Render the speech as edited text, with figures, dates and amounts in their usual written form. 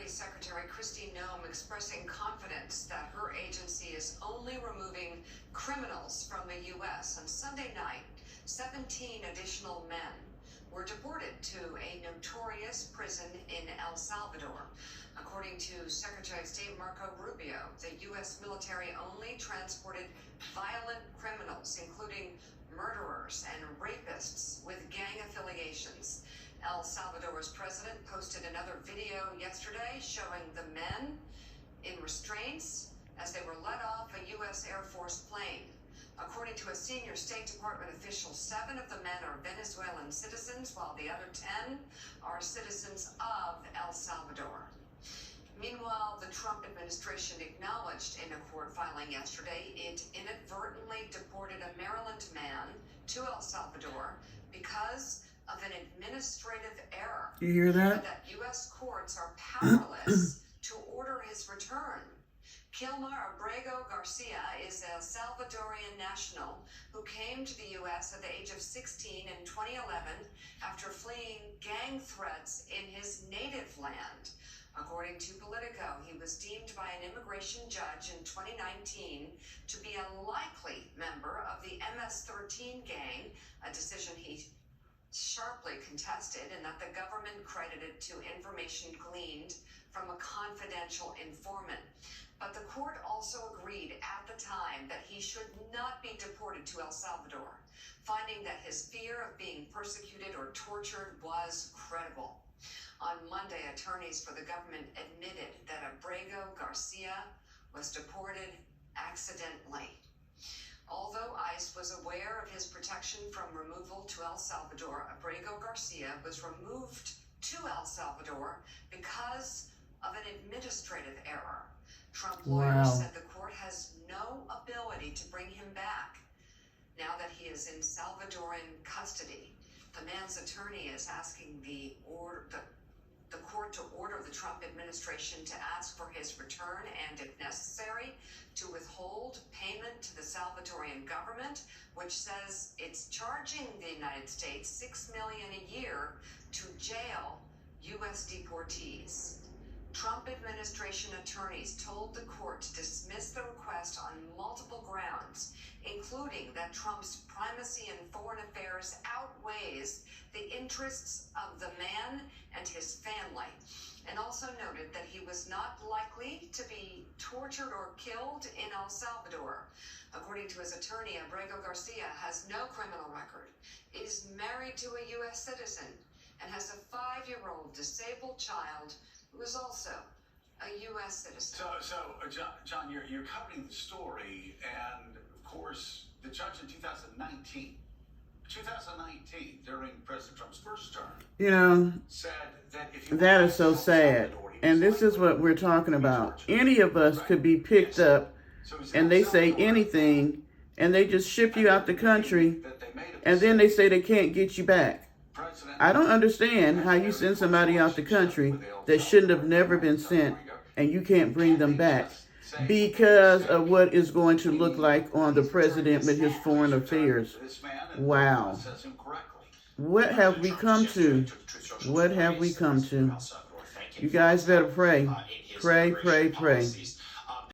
Security Secretary Kristi Noem expressing confidence that her agency is only removing criminals from the U.S. On Sunday night, 17 additional men were deported to a notorious prison in El Salvador. According to Secretary of State Marco Rubio, the U.S. military only transported violent criminals, including murderers and rapists with gang affiliations. El Salvador's president posted another video yesterday showing the men in restraints as they were let off a U.S. Air Force plane. According to a senior State Department official, 7 of the men are Venezuelan citizens, while the other 10 are citizens of El Salvador. Meanwhile, the Trump administration acknowledged in a court filing yesterday it inadvertently deported a Maryland man to El Salvador because of an administrative error. You hear that? That U.S. courts are powerless to order his return. Kilmar Abrego Garcia is a Salvadorian national who came to the U.S. at the age of 16 in 2011 after fleeing gang threats in his native land. According to Politico, he was deemed by an immigration judge in 2019 to be a likely member of the MS-13 gang, a decision he sharply contested and that the government credited to information gleaned from a confidential informant. But the court also agreed at the time that he should not be deported to El Salvador, finding that his fear of being persecuted or tortured was credible. On Monday, attorneys for the government admitted that Abrego Garcia was deported accidentally. Although ICE was aware of his protection from removal to El Salvador, Abrego Garcia was removed to El Salvador because of an administrative error. Trump lawyers said the court has no ability to bring him back now that he is in Salvadoran custody. The man's attorney is asking the court to order the Trump administration to ask for his return and, if necessary, to withhold payment to the Salvadorian government, which says it's charging the United States $6 million a year to jail U.S. deportees. Trump administration attorneys told the court to dismiss the request on multiple grounds, including that Trump's primacy in foreign affairs outweighs the interests of the man and his family, and also noted that he was not likely to be tortured or killed in El Salvador. According to his attorney, Abrego Garcia has no criminal record, is married to a U.S. citizen, and has a 5-year-old disabled child who is also a U.S. citizen. So John, you're covering the story, and of course, the judge in 2019, during President Trump's first term, said that if you that is so sad. And this is what we're talking about. Any of us could be picked up, and they say anything, and they just ship you out the country, and then they say they can't get you back. I don't understand how you send somebody out the country that shouldn't have never been sent, and you can't bring them back because of what is going to look like on the president with his foreign affairs. Wow. What have we come to? What have we come to? You guys better pray. Pray, pray, pray.